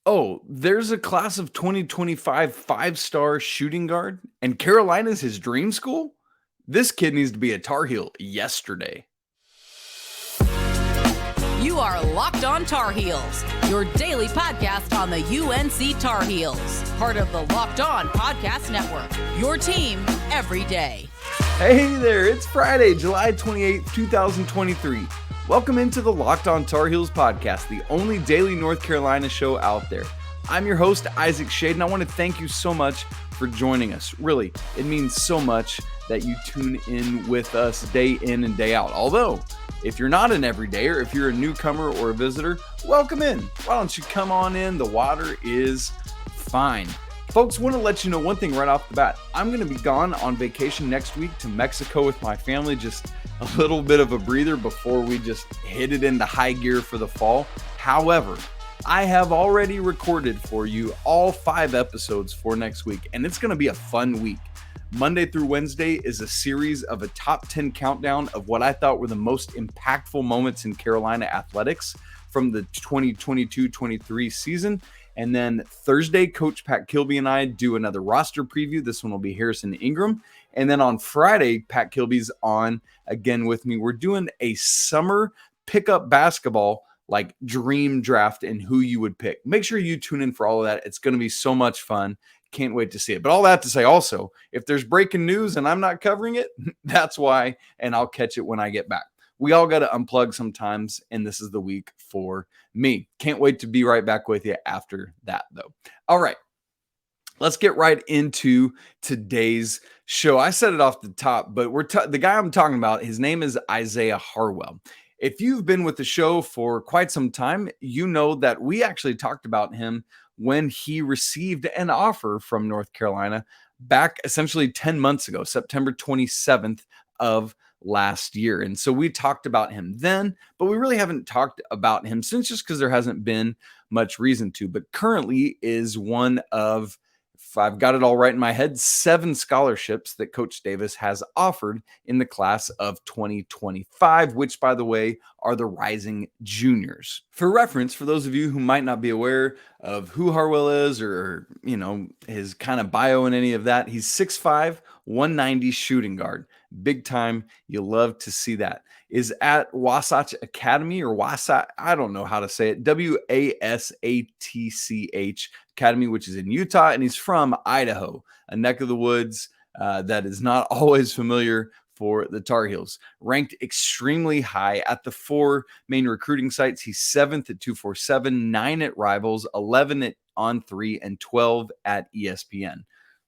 Oh, there's a class of 2025 five-star shooting guard, and Carolina's his dream school? This kid needs to be a Tar Heel yesterday. You are Locked On Tar Heels, your daily podcast on the UNC Tar Heels, part of the Locked On Podcast Network, your team every day. Hey there, it's Friday, July 28th, 2023. Welcome into the Locked On Tar Heels podcast, the only daily North Carolina show out there. I'm your host, Isaac Schade, and I want to thank you so much for joining us. Really, it means so much that you tune in with us day in and day out. Although, if you're not an everydayer, if you're a newcomer or a visitor, welcome in. Why don't you come on in? The water is fine. Folks, want to let you know one thing right off the bat. I'm going to be gone on vacation next week to Mexico with my family. Just a little bit of a breather before we just hit it into high gear for the fall. However, I have already recorded for you all 5 episodes for next week, and it's going to be a fun week. Monday through Wednesday is a series of a top 10 countdown of what I thought were the most impactful moments in Carolina athletics from the 2022-23 season. And then Thursday, Coach Pat Kilby and I do another roster preview. This one will be Harrison Ingram. And then on Friday, Pat Kilby's on again with me. We're doing a summer pickup basketball, like dream draft and who you would pick. Make sure you tune in for all of that. It's going to be so much fun. Can't wait to see it. But all that to say also, if there's breaking news and I'm not covering it, that's why, and I'll catch it when I get back. We all got to unplug sometimes, and this is the week for me. Can't wait to be right back with you after that, though. All right, let's get right into today's show. I said it off the top, but the guy I'm talking about, his name is Isaiah Harwell. If you've been with the show for quite some time, you know that we actually talked about him when he received an offer from North Carolina back essentially 10 months ago, September 27th of last year. And so we talked about him then, but we really haven't talked about him since, just because there hasn't been much reason to. But currently is one of, if I've got it all right in my head, 7 scholarships that Coach Davis has offered in the class of 2025, which, by the way, are the rising juniors. For reference, for those of you who might not be aware of who Harwell is, or, you know, his kind of bio and any of that, he's 6'5", 190 shooting guard. Big time. You'll love to see that. Is at Wasatch Academy, or Wasatch, I don't know how to say it, WASATCH Academy, which is in Utah, and he's from Idaho, a neck of the woods that is not always familiar for the Tar Heels. Ranked extremely high at the 4 main recruiting sites. He's 7th at 247, 9 at Rivals, 11 at On3, and 12 at ESPN.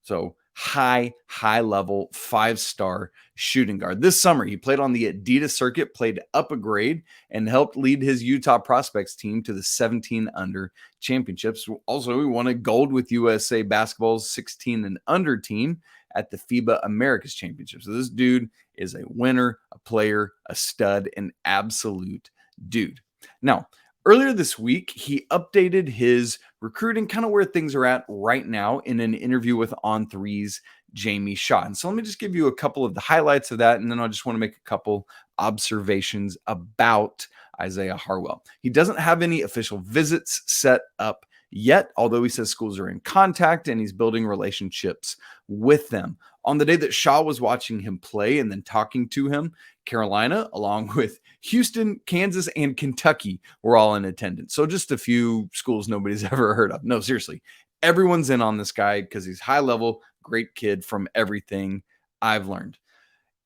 So high level 5-star shooting guard. This summer, he played on the Adidas circuit, played up a grade, and helped lead his Utah prospects team to the 17 under championships. Also, he won a gold with USA Basketball's 16 and under team at the FIBA Americas Championship. So this dude is a winner, a player, a stud, an absolute dude. Now, earlier this week, he updated his recruiting, kind of where things are at right now, in an interview with On3's Jamie Shaw. And so let me just give you a couple of the highlights of that, and then I just want to make a couple observations about Isaiah Harwell. He doesn't have any official visits set up yet, although he says schools are in contact and he's building relationships with them. On the day that Shaw was watching him play and then talking to him, Carolina, along with Houston, Kansas, and Kentucky, were all in attendance. So just a few schools nobody's ever heard of. No, seriously, everyone's in on this guy because he's high level, great kid from everything I've learned.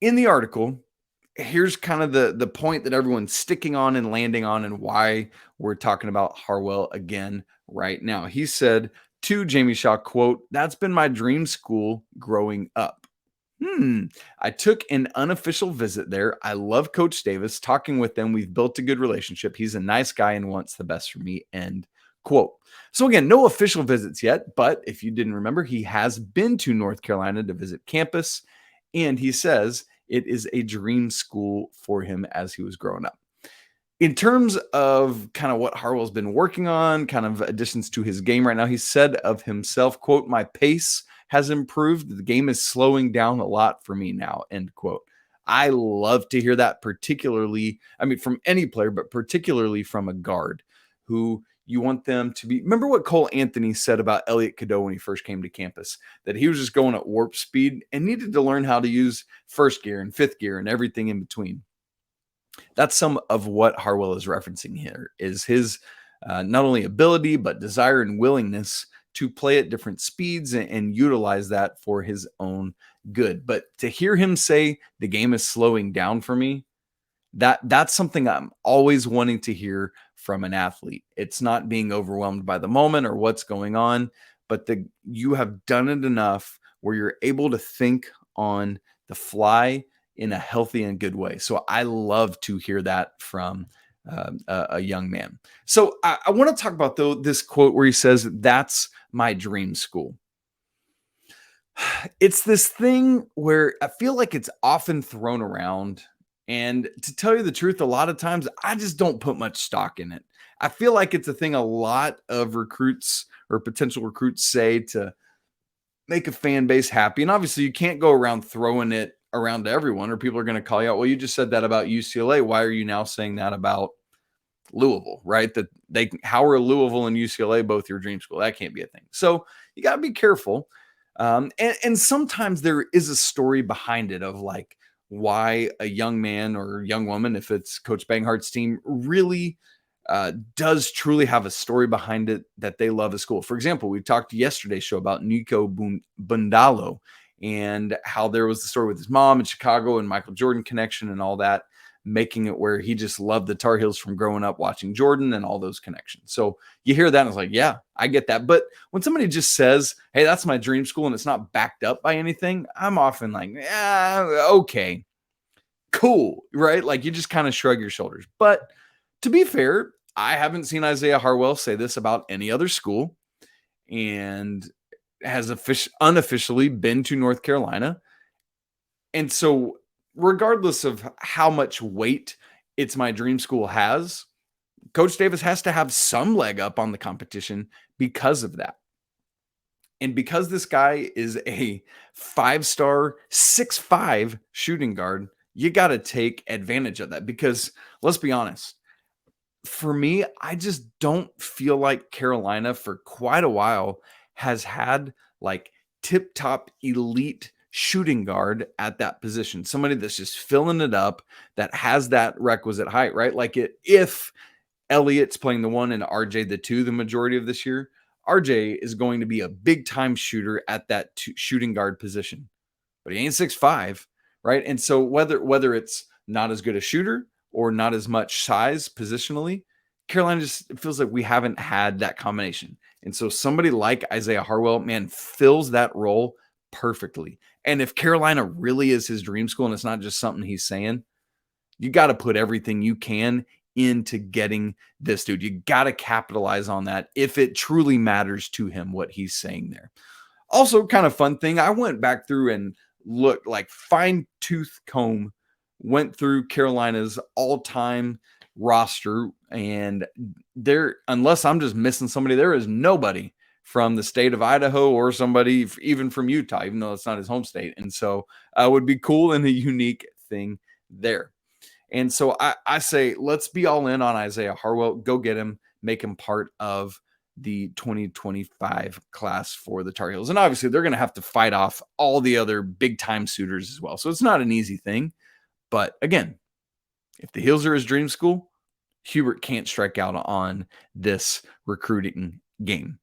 In the article, here's kind of the point that everyone's sticking on and landing on, and why we're talking about Harwell again right now. He said to Jamie Shaw, quote, "That's been my dream school growing up. I took an unofficial visit there. I love Coach Davis. Talking with them, we've built a good relationship. He's a nice guy and wants the best for me," end quote. So again, no official visits yet, but if you didn't remember, he has been to North Carolina to visit campus, and he says it is a dream school for him as he was growing up. In terms of kind of what Harwell's been working on, kind of additions to his game right now, he said of himself, quote, "My pace has improved. The game is slowing down a lot for me now," end quote. I love to hear that, particularly, I mean, from any player, but particularly from a guard who, You want them to be, remember what Cole Anthony said about Elliot Cadeau when he first came to campus, that he was just going at warp speed and needed to learn how to use first gear and fifth gear and everything in between. That's some of what Harwell is referencing here, is his not only ability, but desire and willingness to play at different speeds and utilize that for his own good. But to hear him say the game is slowing down for me, that's something I'm always wanting to hear from an athlete. It's not being overwhelmed by the moment or what's going on, but you have done it enough where you're able to think on the fly in a healthy and good way. So I love to hear that from a young man. So I want to talk about this quote where he says, "That's my dream school." It's this thing where I feel like it's often thrown around. And to tell you the truth, a lot of times I just don't put much stock in it. I feel like it's a thing a lot of recruits or potential recruits say to make a fan base happy. And obviously you can't go around throwing it around to everyone, or people are going to call you out. Well, you just said that about UCLA. Why are you now saying that about Louisville, right? How are Louisville and UCLA both your dream school? That can't be a thing. So you got to be careful. And sometimes there is a story behind it of like why a young man or young woman, if it's Coach Banghart's team, really does truly have a story behind it that they love a school. For example, we talked yesterday's show about Nico Bundalo and how there was the story with his mom in Chicago and Michael Jordan connection and all that, making it where he just loved the Tar Heels from growing up watching Jordan and all those connections. So you hear that and it's like, yeah, I get that. But when somebody just says, hey, that's my dream school, and it's not backed up by anything, I'm often like, yeah, okay, cool, right? Like you just kind of shrug your shoulders. But to be fair, I haven't seen Isaiah Harwell say this about any other school, and has unofficially been to North Carolina. And so regardless of how much weight "it's my dream school" has, Coach Davis has to have some leg up on the competition because of that. And because this guy is a 5-star, 6'5" shooting guard, you got to take advantage of that. Because let's be honest, for me, I just don't feel like Carolina for quite a while has had like tip-top elite shooting guard at that position. Somebody that's just filling it up, that has that requisite height, right? Like if Elliot's playing the 1 and RJ the 2 the majority of this year, RJ is going to be a big-time shooter at that shooting guard position. But he ain't 6'5", right? And so whether it's not as good a shooter or not as much size positionally, Carolina just feels like we haven't had that combination. And so somebody like Isaiah Harwell, man, fills that role perfectly. And if Carolina really is his dream school and it's not just something he's saying, you got to put everything you can into getting this dude. You got to capitalize on that if it truly matters to him what he's saying there. Also, kind of fun thing, I went back through and looked like fine-tooth comb, went through Carolina's all-time roster, and there, unless I'm just missing somebody, there is nobody from the state of Idaho or somebody even from Utah, even though it's not his home state. And so it would be cool and a unique thing there. And so I say, let's be all in on Isaiah Harwell. Go get him, make him part of the 2025 class for the Tar Heels. And obviously they're going to have to fight off all the other big time suitors as well. So it's not an easy thing. But again, if the Heels are his dream school, Hubert can't strike out on this recruiting game.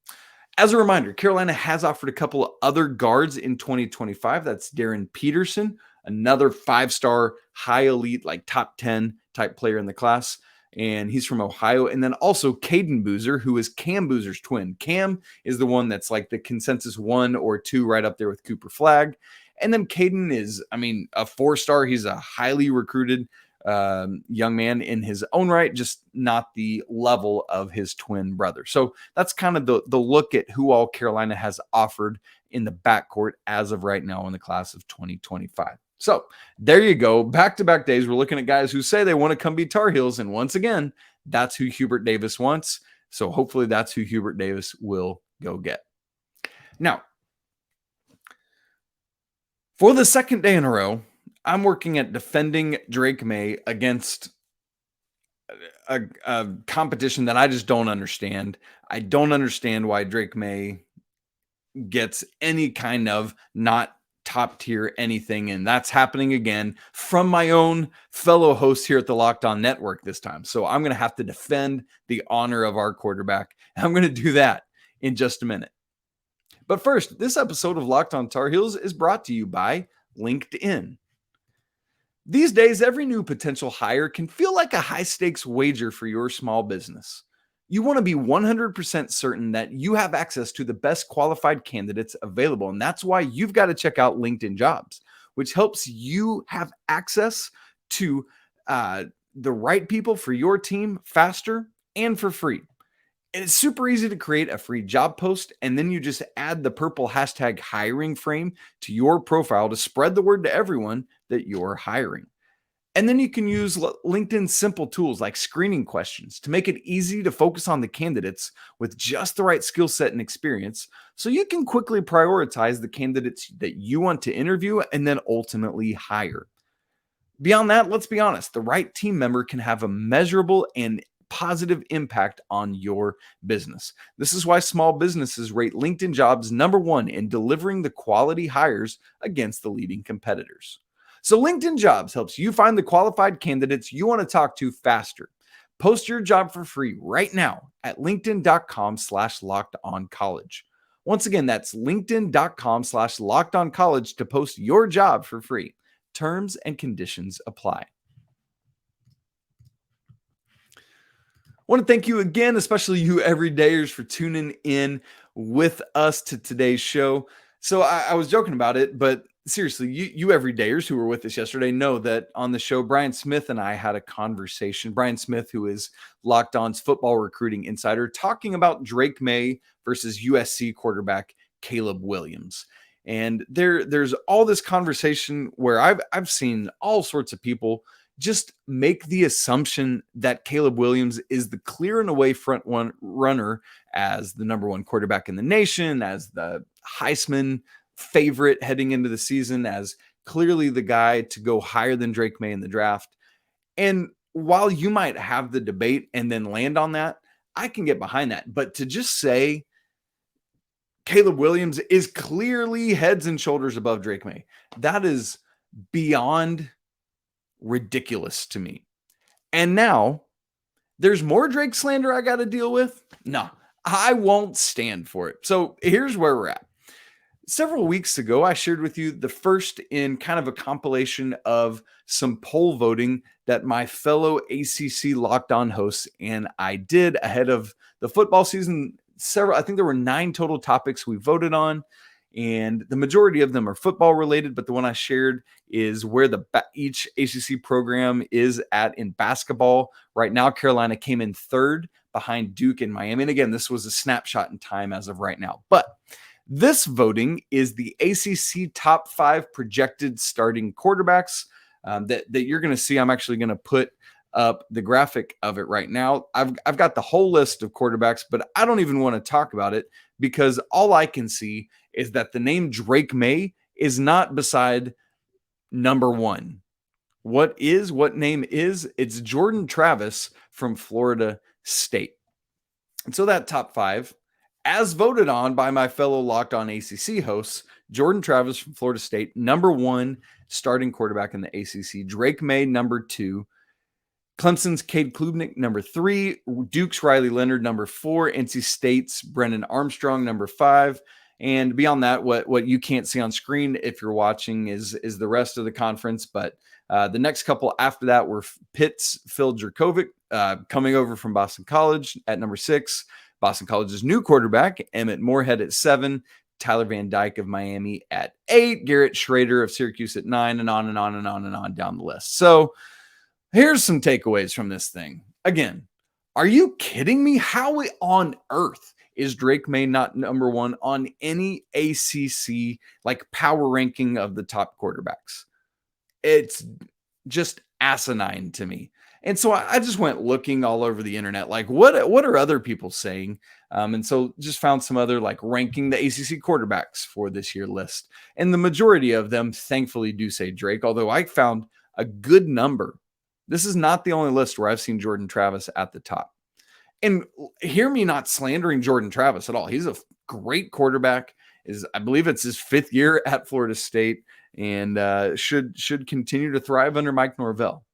As a reminder, Carolina has offered a couple of other guards in 2025. That's Darren Peterson, another 5-star high elite, like top 10 type player in the class. And he's from Ohio. And then also Caden Boozer, who is Cam Boozer's twin. Cam is the one that's like the consensus 1 or 2 right up there with Cooper Flagg. And then Caden is, a 4-star. He's a highly recruited young man in his own right, just not the level of his twin brother. So that's kind of the look at who all Carolina has offered in the backcourt as of right now in the class of 2025. So there you go. Back-to-back days, we're looking at guys who say they want to come be Tar Heels. And once again, that's who Hubert Davis wants. So hopefully that's who Hubert Davis will go get. Now, for the second day in a row, I'm working at defending Drake Maye against a competition that I just don't understand. I don't understand why Drake Maye gets any kind of not top tier anything. And that's happening again from my own fellow host here at the Locked On Network this time. So I'm going to have to defend the honor of our quarterback. And I'm going to do that in just a minute. But first, this episode of Locked On Tar Heels is brought to you by LinkedIn. These days, every new potential hire can feel like a high-stakes wager for your small business. You want to be 100% certain that you have access to the best qualified candidates available, and that's why you've got to check out LinkedIn Jobs, which helps you have access to the right people for your team faster and for free. And it's super easy to create a free job post, and then you just add the purple hashtag hiring frame to your profile to spread the word to everyone that you're hiring. And then you can use LinkedIn's simple tools like screening questions to make it easy to focus on the candidates with just the right skill set and experience, so you can quickly prioritize the candidates that you want to interview and then ultimately hire. Beyond that, let's be honest, the right team member can have a measurable and positive impact on your business. This is why small businesses rate LinkedIn Jobs #1 in delivering the quality hires against the leading competitors. So LinkedIn Jobs helps you find the qualified candidates you want to talk to faster. Post your job for free right now at linkedin.com/lockedoncollege. Once again, that's linkedin.com/lockedoncollege to post your job for free. Terms and conditions apply. I want to thank you again, especially you everydayers, for tuning in with us to today's show. So I was joking about it, but seriously, you everydayers who were with us yesterday know that on the show, Brian Smith and I had a conversation. Brian Smith, who is Locked On's football recruiting insider, talking about Drake Maye versus USC quarterback Caleb Williams. And there's all this conversation where I've seen all sorts of people just make the assumption that Caleb Williams is the clear and away front one runner as the #1 quarterback in the nation, as the Heisman favorite heading into the season, as clearly the guy to go higher than Drake Maye in the draft. And while you might have the debate and then land on that, I can get behind that. But to just say Caleb Williams is clearly heads and shoulders above Drake Maye, that is beyond ridiculous to me. And now there's more Drake slander I got to deal with. No, I won't stand for it. So here's where we're at. Several weeks ago, I shared with you the first in kind of a compilation of some poll voting that my fellow ACC Locked On hosts and I did ahead of the football season. I think there were 9 total topics we voted on, and the majority of them are football related, but the one I shared is where each ACC program is at in basketball. Right now, Carolina came in 3rd behind Duke and Miami. And again, this was a snapshot in time as of right now. But this voting is the ACC top 5 projected starting quarterbacks that you're going to see. I'm actually going to put up the graphic of it right now. I've got the whole list of quarterbacks, but I don't even want to talk about it because all I can see is that the name Drake Maye is not beside #1. What name is? It's Jordan Travis from Florida State. And so that top 5, as voted on by my fellow Locked On ACC hosts, Jordan Travis from Florida State, #1 starting quarterback in the ACC. Drake Maye, #2. Clemson's Cade Klubnik, #3. Duke's Riley Leonard, #4. NC State's Brennan Armstrong, #5. And beyond that, what you can't see on screen if you're watching is the rest of the conference. But the next couple after that were Pitt's Phil Jurkovec, coming over from Boston College at #6. Boston College's new quarterback, Emmett Morehead, at 7. Tyler Van Dyke of Miami at 8. Garrett Schrader of Syracuse at 9, and on and on and on and on down the list. So here's some takeaways from this thing. Again, are you kidding me? How on earth is Drake Maye not #1 on any ACC power ranking of the top quarterbacks? It's just asinine to me. And so I just went looking all over the internet, what are other people saying? And so just found some other ranking the ACC quarterbacks for this year list. And the majority of them thankfully do say Drake, although I found a good number This is not the only list where I've seen Jordan Travis at the top. And hear me not slandering Jordan Travis at all. He's a great quarterback. I believe it's his 5th year at Florida State, and should continue to thrive under Mike Norvell.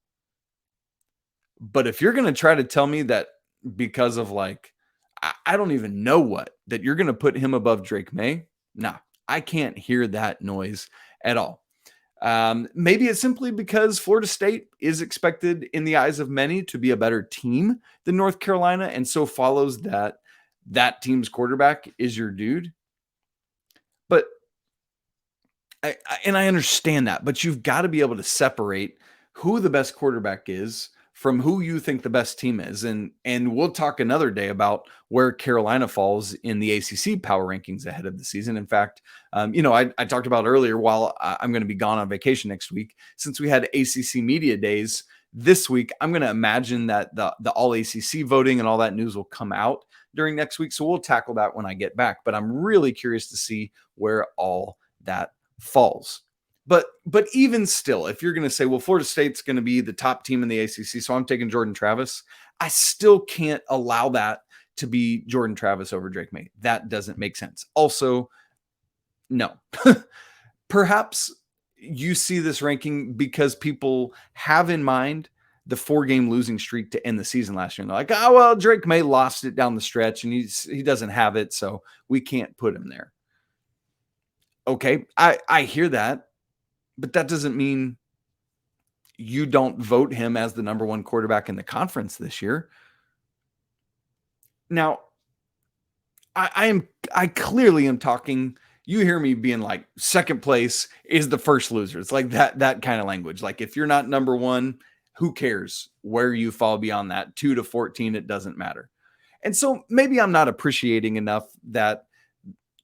But if you're going to try to tell me that because of I don't even know what, that you're going to put him above Drake Maye, nah, I can't hear that noise at all. Maybe it's simply because Florida State is expected in the eyes of many to be a better team than North Carolina, and so follows that team's quarterback is your dude. But I understand that, but you've got to be able to separate who the best quarterback is from who you think the best team is. And we'll talk another day about where Carolina falls in the ACC power rankings ahead of the season. In fact, I talked about earlier, while I'm going to be gone on vacation next week, since we had ACC media days this week, I'm going to imagine that the all ACC voting and all that news will come out during next week. So we'll tackle that when I get back, but I'm really curious to see where all that falls. But even still, if you're going to say, well, Florida State's going to be the top team in the ACC, so I'm taking Jordan Travis, I still can't allow that to be Jordan Travis over Drake Maye. That doesn't make sense. Also, no. Perhaps you see this ranking because people have in mind the 4-game losing streak to end the season last year. And they're like, oh, well, Drake Maye lost it down the stretch and he doesn't have it, so we can't put him there. Okay, I hear that. But that doesn't mean you don't vote him as the number 1 quarterback in the conference this year. Now, I clearly am talking, you hear me being like, second place is the first loser. It's like that kind of language. Like, if you're not number 1, who cares where you fall beyond that? 2 to 14, it doesn't matter. And so maybe I'm not appreciating enough that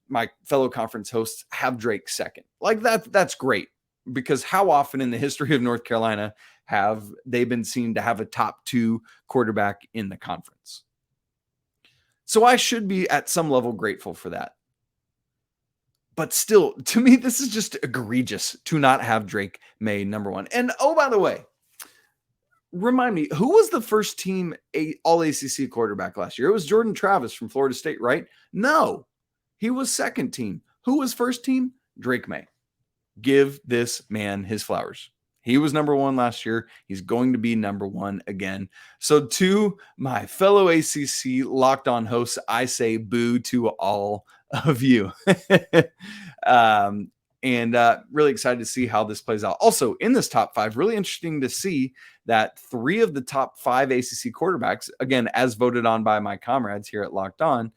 my fellow conference hosts have Drake second. Like, that's great. Because how often in the history of North Carolina have they been seen to have a top 2 quarterback in the conference? So I should be at some level grateful for that. But still, to me, this is just egregious to not have Drake Maye number 1. And oh, by the way, remind me, who was the first team all ACC quarterback last year? It was Jordan Travis from Florida State, right? No, he was second team. Who was first team? Drake Maye. Give this man his flowers. He was number 1 last year. He's going to be number 1 again. So to my fellow ACC Locked On hosts, I say boo to all of you. And really excited to see how this plays out. Also, in this top 5, really interesting to see that 3 of the top 5 ACC quarterbacks, again, as voted on by my comrades here at Locked On,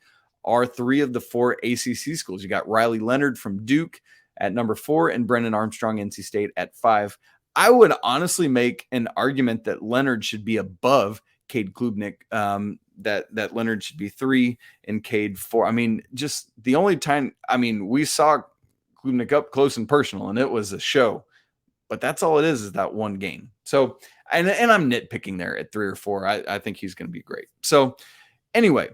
are 3 of the 4 ACC schools. You got Riley Leonard from Duke at number 4, and Brennan Armstrong, NC State, at 5. I would honestly make an argument that Leonard should be above Cade Klubnik, that Leonard should be 3 and Cade 4. I mean, just the only time, we saw Klubnik up close and personal, and it was a show. But that's all it is that one game. So, and I'm nitpicking there at 3 or 4. I think he's going to be great. So, anyway,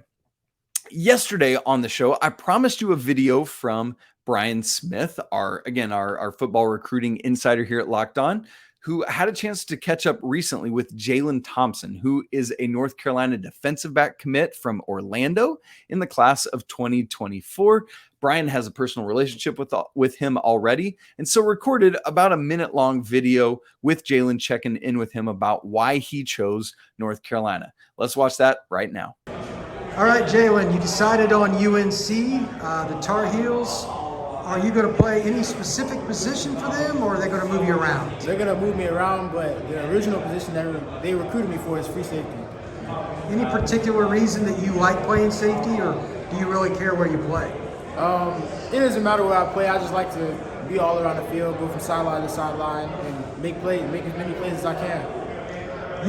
yesterday on the show, I promised you a video from Brian Smith, our football recruiting insider here at Locked On, who had a chance to catch up recently with Jalen Thompson, who is a North Carolina defensive back commit from Orlando in the class of 2024. Brian has a personal relationship with him already, and so recorded about a minute-long video with Jae'lyn, checking in with him about why he chose North Carolina. Let's watch that right now. All right, Jae'lyn, you decided on UNC, the Tar Heels. Are you going to play any specific position for them, or are they going to move you around? They're going to move me around, but the original position that they recruited me for is free safety. Any particular reason that you like playing safety, or do you really care where you play? It doesn't matter where I play. I just like to be all around the field, go from sideline to sideline, and make as many plays as I can.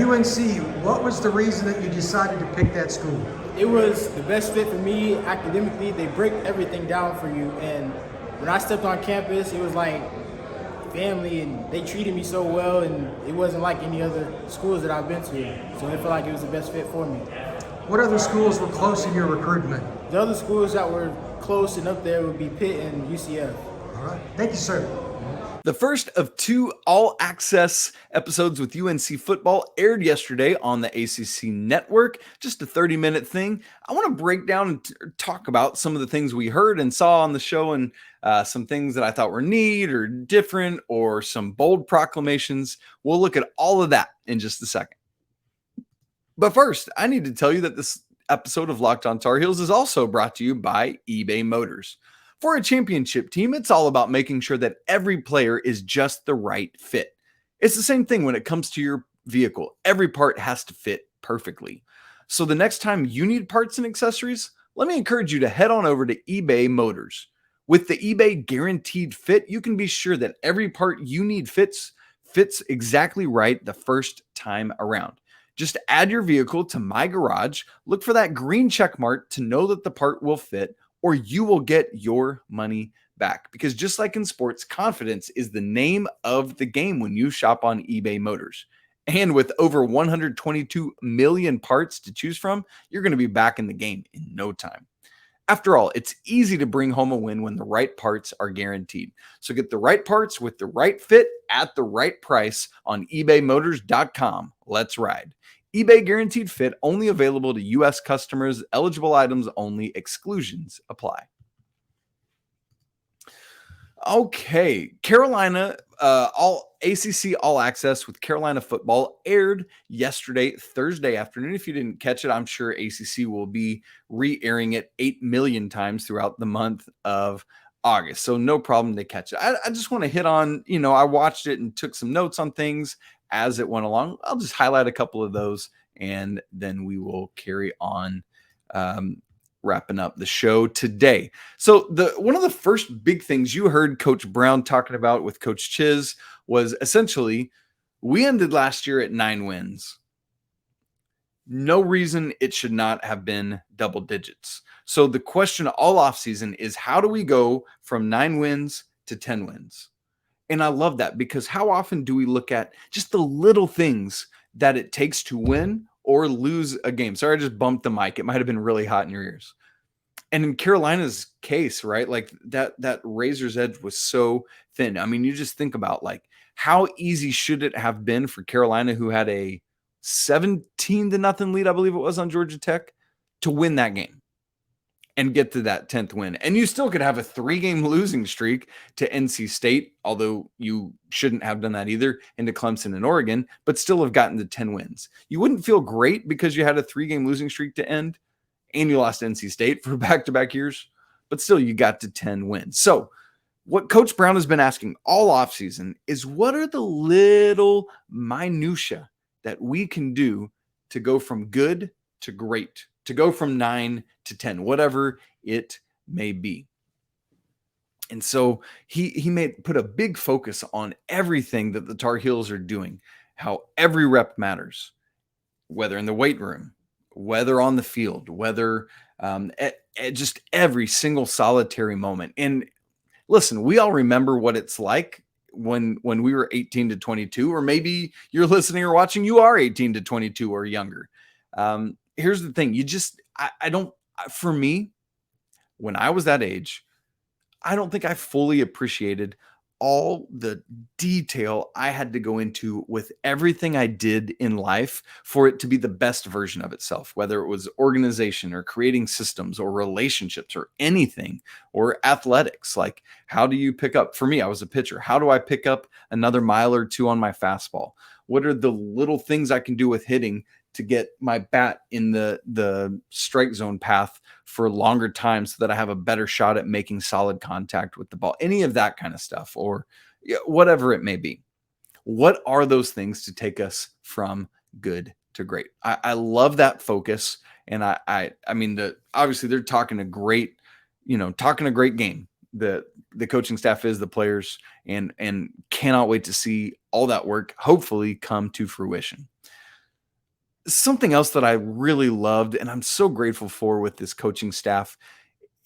UNC, what was the reason that you decided to pick that school? It was the best fit for me academically. They break everything down for you, and when I stepped on campus, it was like family, and they treated me so well, and it wasn't like any other schools that I've been to. So I felt like it was the best fit for me. What other schools were close in your recruitment? The other schools that were close and up there would be Pitt and UCF. All right. Thank you, sir. The first of 2 all-access episodes with UNC football aired yesterday on the ACC Network. Just a 30-minute thing. I want to break down and talk about some of the things we heard and saw on the show, and some things that I thought were neat or different, or some bold proclamations. We'll look at all of that in just a second. But first, I need to tell you that this episode of Locked On Tar Heels is also brought to you by eBay Motors. For a championship team, it's all about making sure that every player is just the right fit. It's the same thing when it comes to your vehicle. Every part has to fit perfectly. So the next time you need parts and accessories, let me encourage you to head on over to eBay Motors. With the eBay Guaranteed Fit, you can be sure that every part you need fits exactly right the first time around. Just add your vehicle to My Garage, look for that green check mark to know that the part will fit, or you will get your money back. Because just like in sports, confidence is the name of the game when you shop on eBay Motors. And with over 122 million parts to choose from, you're going to be back in the game in no time. After all, it's easy to bring home a win when the right parts are guaranteed. So get the right parts with the right fit at the right price on ebaymotors.com. Let's ride. eBay Guaranteed Fit, only available to U.S. customers. Eligible items only. Exclusions apply. Okay, Carolina, all ACC All Access with Carolina football aired yesterday, Thursday afternoon. If you didn't catch it, I'm sure ACC will be re-airing it 8 million times throughout the month of August. So no problem to catch it. I just want to hit on, I watched it and took some notes on things as it went along. I'll just highlight a couple of those, and then we will carry on wrapping up the show today. So one of the first big things you heard Coach Brown talking about with Coach Chiz was essentially, we ended last year at 9 wins. No reason it should not have been double digits. So the question all offseason is, how do we go from 9 wins to 10 wins? And I love that, because how often do we look at just the little things that it takes to win or lose a game? Sorry, I just bumped the mic. It might have been really hot in your ears. And in Carolina's case, right, like that razor's edge was so thin. I mean, you just think about, like, how easy should it have been for Carolina, who had a 17-0 lead, I believe it was, on Georgia Tech, to win that game and get to that 10th win. And you still could have a 3-game losing streak to NC State, although you shouldn't have done that either, into Clemson and Oregon, but still have gotten to 10 wins. You wouldn't feel great because you had a 3-game losing streak to end and you lost NC State for back-to-back years, but still you got to 10 wins. So what Coach Brown has been asking all offseason is, what are the little minutia that we can do to go from good to great, to go from 9 to 10, whatever it may be. And so he put a big focus on everything that the Tar Heels are doing, how every rep matters, whether in the weight room, whether on the field, whether at just every single solitary moment. And listen, we all remember what it's like when we were 18 to 22, or maybe you're listening or watching, you are 18 to 22 or younger. Here's the thing. For me, when I was that age, I don't think I fully appreciated all the detail I had to go into with everything I did in life for it to be the best version of itself, whether it was organization or creating systems or relationships or anything, or athletics. Like, how do you pick up? For me, I was a pitcher. How do I pick up another mile or two on my fastball? What are the little things I can do with hitting to get my bat in the strike zone path for a longer time so that I have a better shot at making solid contact with the ball? Any of that kind of stuff, or whatever it may be. What are those things to take us from good to great? I love that focus. And I mean, obviously they're talking a great game. The coaching staff is, the players, and cannot wait to see all that work hopefully come to fruition. Something else that I really loved, and I'm so grateful for with this coaching staff,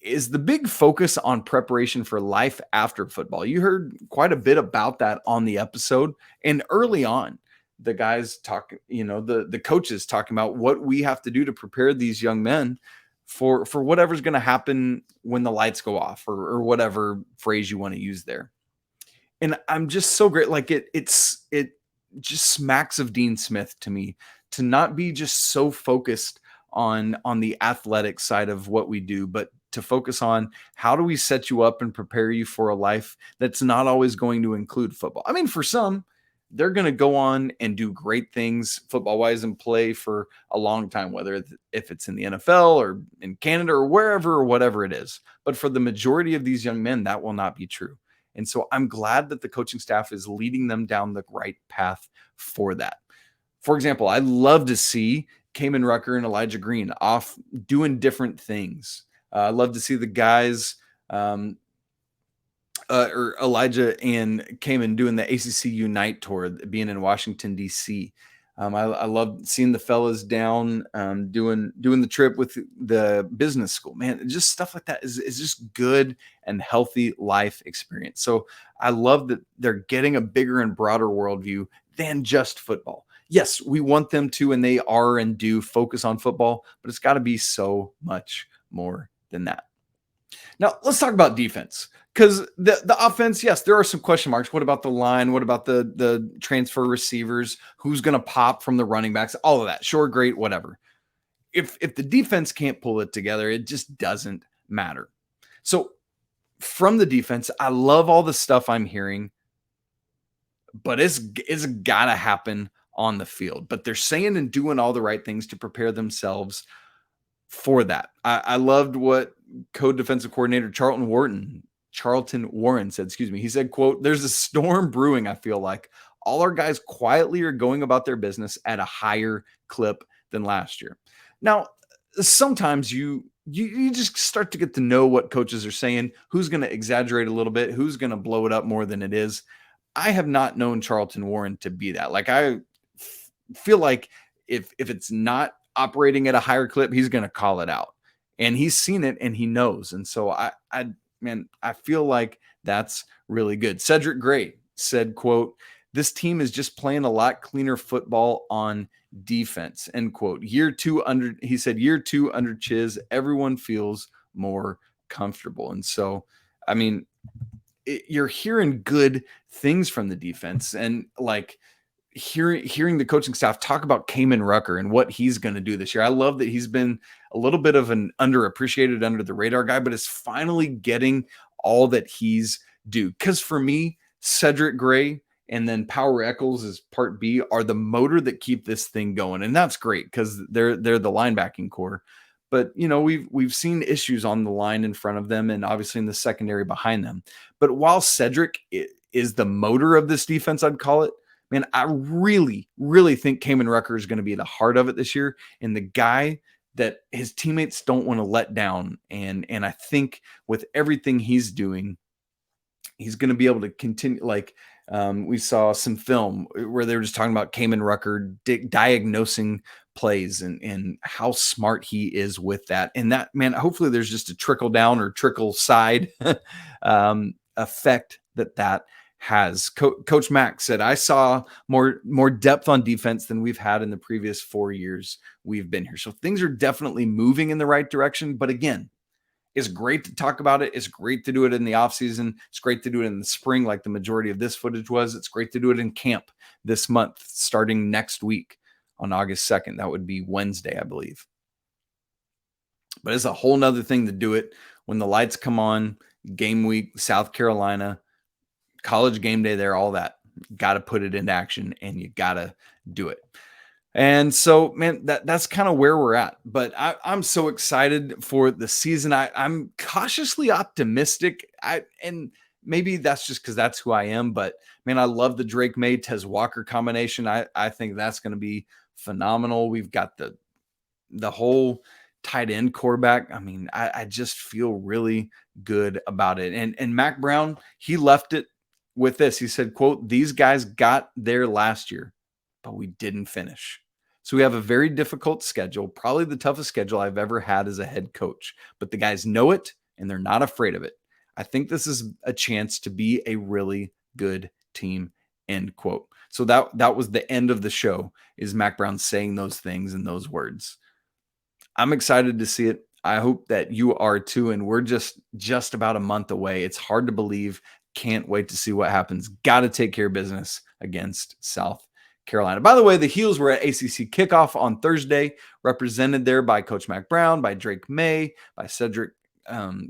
is the big focus on preparation for life after football. You heard quite a bit about that on the episode. And early on, the guys the coaches talking about what we have to do to prepare these young men for whatever's going to happen when the lights go off, or whatever phrase you want to use there. And I'm just so great. Like it just smacks of Dean Smith to me, to not be just so focused on the athletic side of what we do, but to focus on how do we set you up and prepare you for a life that's not always going to include football. I mean, for some, they're going to go on and do great things football wise and play for a long time, whether if it's in the NFL or in Canada or wherever or whatever it is. But for the majority of these young men, that will not be true. And so I'm glad that the coaching staff is leading them down the right path for that. For example, I'd love to see Kamen Rucker and Elijah Green off doing different things. I'd love to see the guys, or Elijah and Kamen doing the ACC Unite tour, being in Washington, D.C. I love seeing the fellas down doing the trip with the business school. Man, just stuff like that is just good and healthy life experience. So I love that they're getting a bigger and broader worldview than just football. Yes, we want them to, and they are and do focus on football, but it's got to be so much more than that. Now, let's talk about defense, because the offense, yes, there are some question marks. What about the line? What about the transfer receivers? Who's going to pop from the running backs? All of that. Sure, great, whatever. If the defense can't pull it together, it just doesn't matter. So from the defense, I love all the stuff I'm hearing, but it's got to happen on the field. But they're saying and doing all the right things to prepare themselves for that. I loved what co-defensive coordinator Charlton Warren said, he said, quote, "There's a storm brewing. I feel like all our guys quietly are going about their business at a higher clip than last year." Now, sometimes you just start to get to know what coaches are saying, who's going to exaggerate a little bit, who's going to blow it up more than it is. I have not known Charlton Warren to be that. Like, I feel like if it's not operating at a higher clip, he's going to call it out, and he's seen it and he knows. And so I feel like that's really good. Cedric Gray said, quote, "This team is just playing a lot cleaner football on defense," end quote. Year two under Chiz, everyone feels more comfortable. And so, I mean, you're hearing good things from the defense, and like hearing the coaching staff talk about Kamen Rucker and what he's going to do this year. I love that he's been a little bit of an underappreciated, under the radar guy, but is finally getting all that he's due. Because for me, Cedric Gray and then Power Eccles as part B are the motor that keep this thing going. And that's great because they're the linebacking core. But, you know, we've seen issues on the line in front of them and obviously in the secondary behind them. But while Cedric is the motor of this defense, I'd call it, man, I really, really think Kamen Rucker is going to be the heart of it this year, and the guy that his teammates don't want to let down. And I think with everything he's doing, he's going to be able to continue. Like we saw some film where they were just talking about Kamen Rucker diagnosing plays and how smart he is with that. And that, man, hopefully there's just a trickle down or trickle side effect that has. Coach Mack said, "I saw more depth on defense than we've had in the previous 4 years we've been here." So things are definitely moving in the right direction. But again, it's great to talk about it. It's great to do it in the offseason. It's great to do it in the spring, like the majority of this footage was. It's great to do it in camp this month, starting next week on August 2nd. That would be Wednesday, I believe. But it's a whole nother thing to do it when the lights come on, game week, South Carolina, college game day there, all that. Got to put it into action, and you got to do it. And so, man, that's kind of where we're at. But I'm so excited for the season. I'm cautiously optimistic. And maybe that's just because that's who I am. But, man, I love the Drake Maye, Tez Walker combination. I think that's going to be phenomenal. We've got the whole tight end core back. I mean, I just feel really good about it. And Mac Brown, he left it with this. He said, quote, "These guys got there last year, but we didn't finish. So we have a very difficult schedule, probably the toughest schedule I've ever had as a head coach. But the guys know it, and they're not afraid of it. I think this is a chance to be a really good team," end quote. So that was the end of the show, is Mac Brown saying those things and those words. I'm excited to see it. I hope that you are too. And we're just about a month away. It's hard to believe. Can't wait to see what happens. Got to take care of business against South Carolina. By the way, the Heels were at ACC kickoff on Thursday, represented there by Coach Mac Brown, by Drake Maye, by Cedric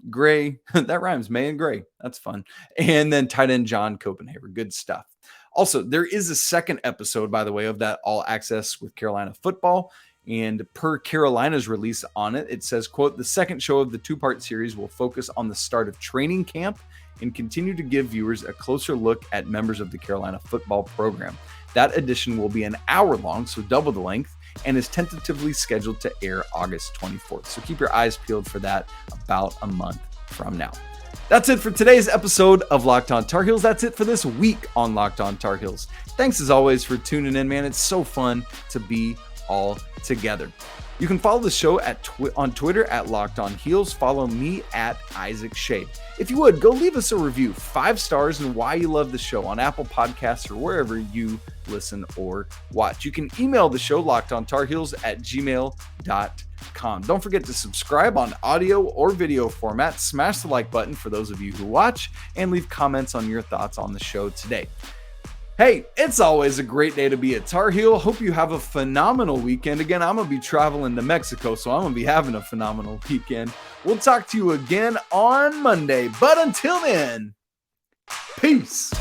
Gray. That rhymes, May and Gray. That's fun. And then tight end John Copenhaver. Good stuff. Also, there is a second episode, by the way, of that All Access with Carolina football. And per Carolina's release on it, it says, quote, the second show of the two-part series will focus on the start of training camp and continue to give viewers a closer look at members of the Carolina football program. That edition will be an hour long, so double the length, and is tentatively scheduled to air August 24th. So keep your eyes peeled for that about a month from now. That's it for today's episode of Locked On Tar Heels. That's it for this week on Locked On Tar Heels. Thanks as always for tuning in, man. It's so fun to be all together. You can follow the show on Twitter at Locked On Heels. Follow me at Isaac Schade. If you would, go leave us a review, 5 stars, and why you love the show on Apple Podcasts or wherever you listen or watch. You can email the show, lockedontarheels@gmail.com. Don't forget to subscribe on audio or video format. Smash the like button for those of you who watch, and leave comments on your thoughts on the show today. Hey, it's always a great day to be a Tar Heel. Hope you have a phenomenal weekend. Again, I'm going to be traveling to Mexico, so I'm going to be having a phenomenal weekend. We'll talk to you again on Monday. But until then, peace.